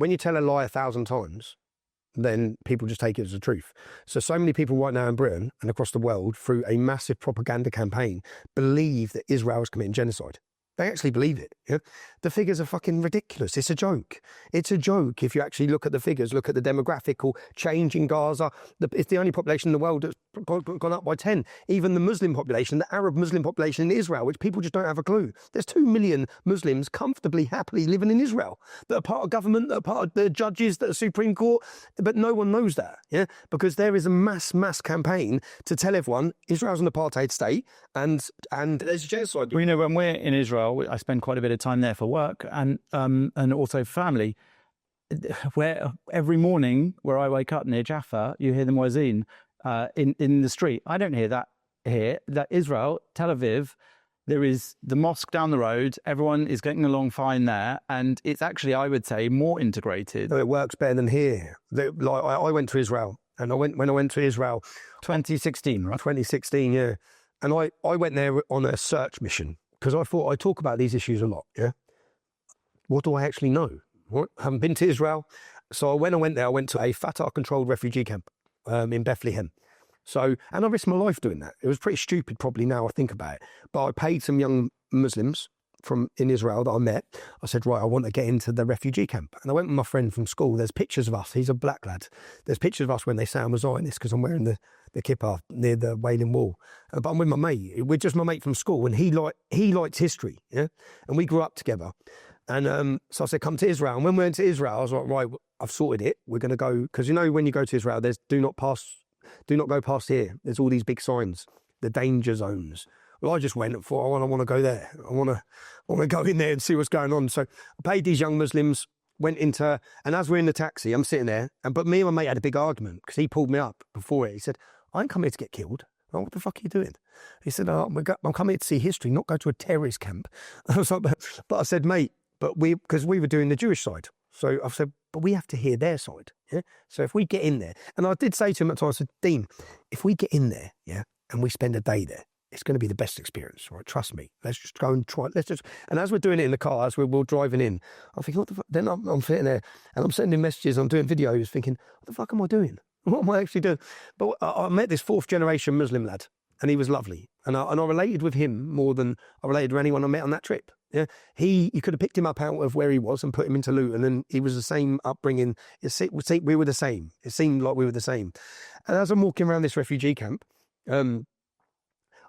when you tell a lie 1,000 times, then people just take it as the truth. So many people right now in Britain and across the world, through a massive propaganda campaign, believe that Israel is committing genocide. They actually believe it. Yeah? The figures are fucking ridiculous. It's a joke. It's a joke if you actually look at the figures, look at the demographical change in Gaza. It's the only population in the world that's gone up by 10. Even the Muslim population, the Arab Muslim population in Israel, which people just don't have a clue. There's 2 million Muslims comfortably, happily living in Israel that are part of government, that are part of the judges, that are Supreme Court, but no one knows that, yeah? Because there is a mass campaign to tell everyone Israel's an apartheid state and there's genocide. Well, when we're in Israel, I spend quite a bit of time there for work and also family, where every morning where I wake up near Jaffa, you hear the muezzin in the street. I don't hear that here. That Israel, Tel Aviv, there is the mosque down the road. Everyone is getting along fine there. And it's actually, I would say, more integrated. No, it works better than here. I went to Israel, and when I went to Israel... 2016, right? 2016, yeah. And I went there on a search mission, because I thought I talk about these issues a lot, yeah? What do I actually know? I haven't been to Israel. So when I went there, I went to a Fatah-controlled refugee camp in Bethlehem. And I risked my life doing that. It was pretty stupid probably now I think about it. But I paid some young Muslims in Israel that I met. I said, right, I want to get into the refugee camp. And I went with my friend from school. There's pictures of us. He's a black lad. There's pictures of us when they say I'm a Zionist because I'm wearing the kippah near the Wailing Wall. But I'm with my mate. We're just my mate from school, and he likes history, yeah? And we grew up together. And so I said, come to Israel. And when we went to Israel, I was like, right, I've sorted it. We're going to go, because when you go to Israel, there's do not go past here. There's all these big signs, the danger zones. Well, I just went and thought, I want to go there. I want to go in there and see what's going on. So I paid these young Muslims, went into, and as we're in the taxi, I'm sitting there, but me and my mate had a big argument because he pulled me up before it. He said, I ain't come here to get killed. Oh, what the fuck are you doing? He said, I'm coming here to see history, not go to a terrorist camp. I was like, but I said, mate, because we were doing the Jewish side. So I said, but we have to hear their side. Yeah. So if we get in there, and I did say to him at the time, I said, Dean, if we get in there, yeah, and we spend a day there, it's going to be the best experience, right? Trust me. Let's just go and try it. And as we're doing it in the car, as we're driving in, I'm thinking, what the fuck? Then I'm sitting there and I'm sending messages, I'm doing videos thinking, what the fuck am I doing? What am I actually doing? But I met this 4th generation Muslim lad, and he was lovely. And I related with him more than I related with anyone I met on that trip. Yeah, you could have picked him up out of where he was and put him into Luton, and he was the same upbringing. We were the same. It seemed like we were the same. And as I'm walking around this refugee camp, I'm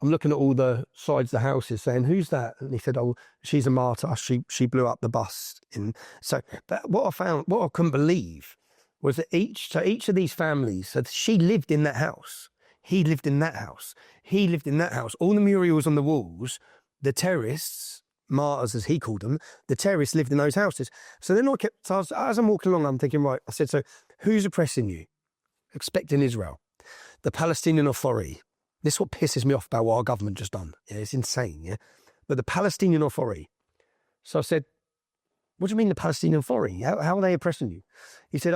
looking at all the sides of the houses, saying, "Who's that?" And he said, "Oh, she's a martyr. She blew up the bus." But what I couldn't believe was that each of these families, so she lived in that house. He lived in that house. He lived in that house. All the murals on the walls, the terrorists, martyrs as he called them, the terrorists lived in those houses. So then as I'm walking along, I'm thinking, right, I said, so who's oppressing you? Expecting Israel. The Palestinian Authority. This is what pisses me off about what our government just done. Yeah, it's insane, yeah? But the Palestinian Authority. So I said, what do you mean the Palestinian Authority? How are they oppressing you? He said,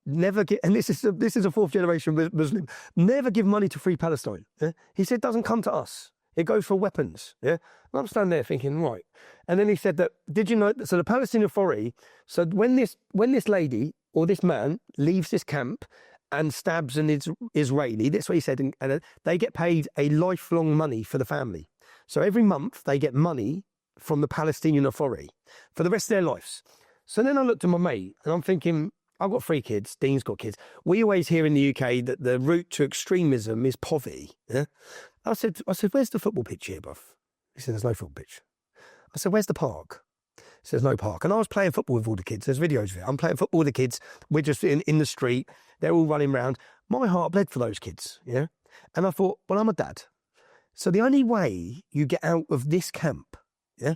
never give, and this is a 4th generation Muslim, never give money to Free Palestine. Yeah? He said, it doesn't come to us. It goes for weapons. Yeah. And I'm standing there thinking, right. And then he said that, did you know, so the Palestinian Authority, so when this lady or this man leaves this camp and stabs an Israeli, that's what he said, and they get paid a lifelong money for the family. So every month they get money from the Palestinian Authority for the rest of their lives. So then I looked at my mate and I'm thinking, I've got 3 kids, Dean's got kids. We always hear in the UK that the route to extremism is poverty. Yeah? I said, where's the football pitch here, bruv? He said, there's no football pitch. I said, where's the park? He said, there's no park. And I was playing football with all the kids. There's videos of it. I'm playing football with the kids. We're just in the street. They're all running around. My heart bled for those kids, yeah? And I thought, well, I'm a dad. So the only way you get out of this camp, yeah,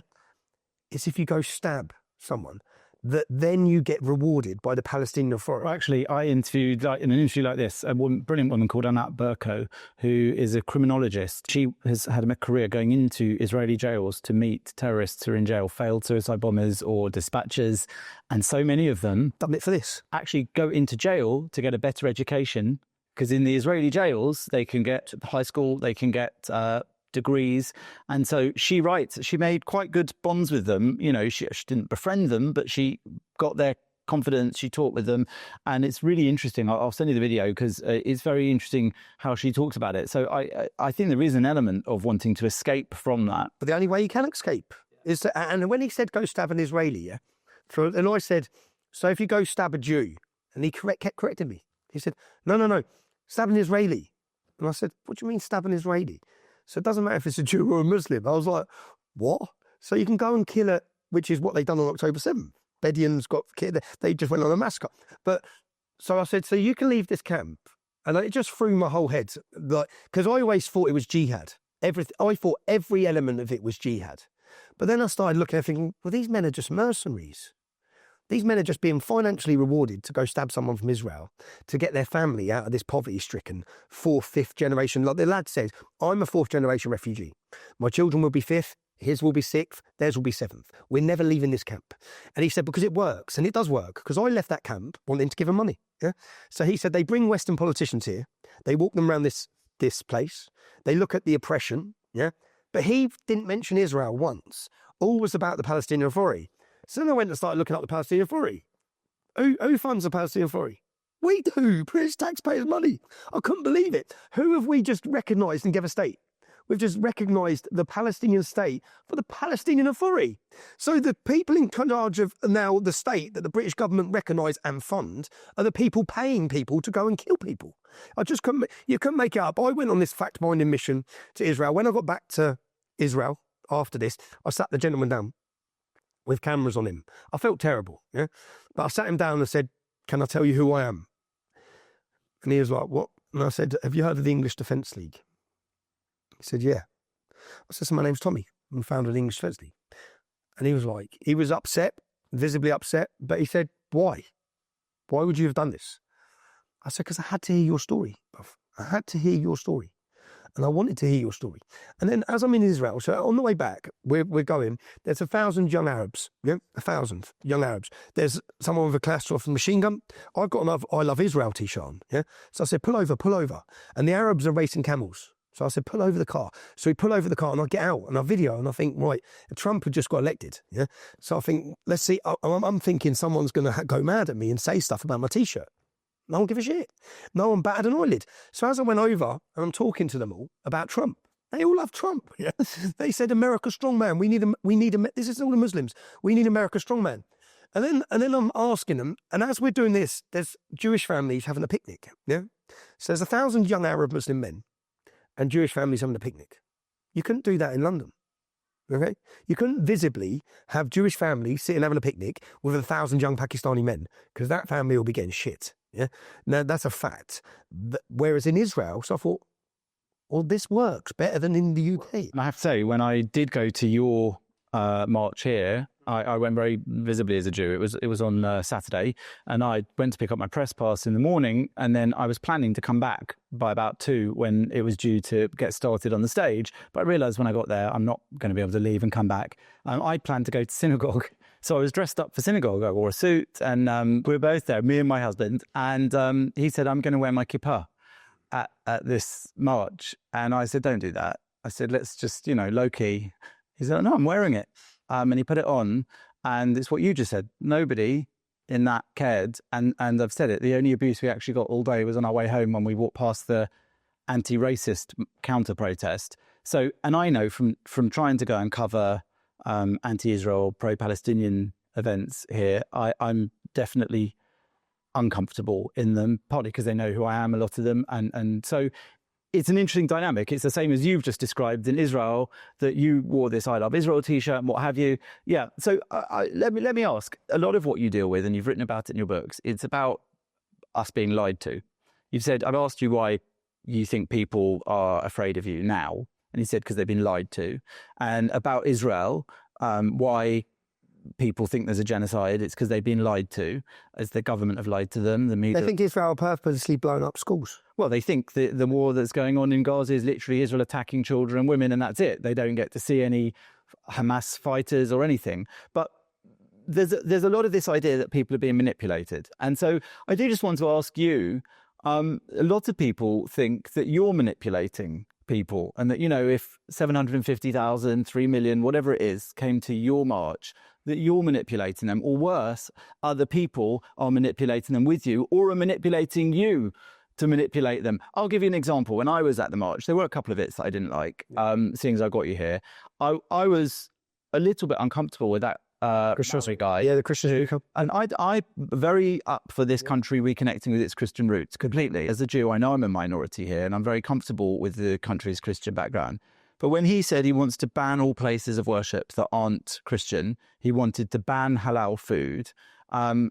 is if you go stab someone, that then you get rewarded by the Palestinian Authority. Well, actually, I interviewed, in an interview like this, a brilliant woman called Anat Burko, who is a criminologist. She has had a career going into Israeli jails to meet terrorists who are in jail, failed suicide bombers or dispatchers, and so many of them done it for this. Actually go into jail to get a better education, because in the Israeli jails, they can get high school, they can get degrees. And so she writes, she made quite good bonds with them. You know, she didn't befriend them, but she got their confidence. She talked with them, and it's really interesting. I'll send you the video because it's very interesting how she talks about it. So I think there is an element of wanting to escape from that. But the only way you can escape is to, and when he said go stab an Israeli, yeah, and I said, so if you go stab a Jew, and he kept correcting me. He said, no, stab an Israeli. And I said, what do you mean stab an Israeli? So it doesn't matter if it's a Jew or a Muslim. I was like, what? So you can go and kill it, which is what they done on October 7th. Bedouins got killed. They just went on a massacre. But so I said, so you can leave this camp. And it just threw my whole head. Like, because I always thought it was jihad. I thought every element of it was jihad. But then I started looking and thinking, well, these men are just mercenaries. These men are just being financially rewarded to go stab someone from Israel to get their family out of this poverty-stricken 4th, 5th generation. Like the lad says, I'm a 4th generation refugee. My children will be 5th, his will be 6th, theirs will be 7th. We're never leaving this camp. And he said, because it works, and it does work, because I left that camp wanting to give them money. Yeah. So he said, they bring Western politicians here, they walk them around this place, they look at the oppression, yeah. But he didn't mention Israel once. All was about the Palestinian Authority. So then I went and started looking up the Palestinian Authority. Who funds the Palestinian Authority? We do, British taxpayers' money. I couldn't believe it. Who have we just recognised and give a state? We've just recognised the Palestinian state for the Palestinian Authority. So the people in charge of now the state that the British government recognise and fund are the people paying people to go and kill people. You couldn't make it up. I went on this fact-finding mission to Israel. When I got back to Israel after this, I sat the gentleman down with cameras on him. I felt terrible, yeah? But I sat him down and said, can I tell you who I am? And he was like, what? And I said, have you heard of the English Defence League? He said, yeah. I said, so my name's Tommy. I'm founder of the English Defence League. And he was like, he was upset, visibly upset, but he said, why? Why would you have done this? I said, because I had to hear your story, bruv. I had to hear your story. And I wanted to hear your story. And then as I'm in Israel, so on the way back, we're going, there's 1,000 young Arabs, yeah? 1,000 young Arabs. There's someone with a Kalashnikov machine gun. I've got an I Love Israel t-shirt on, yeah? So I said, pull over. And the Arabs are racing camels. So I said, pull over the car. So we pull over the car and I get out and I video and I think, right, Trump had just got elected, yeah? So I think, let's see, I'm thinking someone's going to go mad at me and say stuff about my t-shirt. No one give a shit. No one batted an eyelid. So as I went over and I'm talking to them all about Trump, they all love Trump. Yeah? They said, America strongman. We need this is all the Muslims. We need America strongman. And then I'm asking them, and as we're doing this, there's Jewish families having a picnic. Yeah. So there's 1,000 young Arab Muslim men and Jewish families having a picnic. You couldn't do that in London. Okay? You couldn't visibly have Jewish families sitting having a picnic with 1,000 young Pakistani men, because that family will be getting shit. Yeah. Now that's a fact. Whereas in Israel, so I thought, well, this works better than in the UK. And I have to say, when I did go to your march here, I went very visibly as a Jew. It was on Saturday, and I went to pick up my press pass in the morning, and then I was planning to come back by about 2 when it was due to get started on the stage. But I realised when I got there, I'm not going to be able to leave and come back. I planned to go to synagogue. So I was dressed up for synagogue. I wore a suit, and we were both there, me and my husband. And he said, I'm going to wear my kippah at this march. And I said, don't do that. I said, let's just, low key. He said, no, I'm wearing it. And he put it on. And it's what you just said. Nobody in that cared. And I've said it. The only abuse we actually got all day was on our way home when we walked past the anti-racist counter-protest. So, and I know from trying to go and cover anti-Israel, pro-Palestinian events here, I'm definitely uncomfortable in them, partly because they know who I am, a lot of them. And so it's an interesting dynamic. It's the same as you've just described in Israel, that you wore this I Love Israel t-shirt and what have you. Yeah. So let me ask, a lot of what you deal with, and you've written about it in your books, it's about us being lied to. You've said, I've asked you why you think people are afraid of you now. And he said, because they've been lied to. And about Israel, why people think there's a genocide, it's because they've been lied to, as the government have lied to them. The media. They think Israel purposely blown up schools. Well, they think the war that's going on in Gaza is literally Israel attacking children and women, and that's it. They don't get to see any Hamas fighters or anything. But there's a lot of this idea that people are being manipulated. And so I do just want to ask you, a lot of people think that you're manipulating people, and that, if 750,000, 3 million, whatever it is, came to your march, that you're manipulating them, or worse, other people are manipulating them with you or are manipulating you to manipulate them. I'll give you an example. When I was at the march, there were a couple of bits that I didn't like, seeing as I got you here. I was a little bit uncomfortable with that Christian guy. Yeah, the Christians who come. And I very up for this country reconnecting with its Christian roots completely. As a Jew, I know I'm a minority here and I'm very comfortable with the country's Christian background. But when he said he wants to ban all places of worship that aren't Christian, he wanted to ban halal food,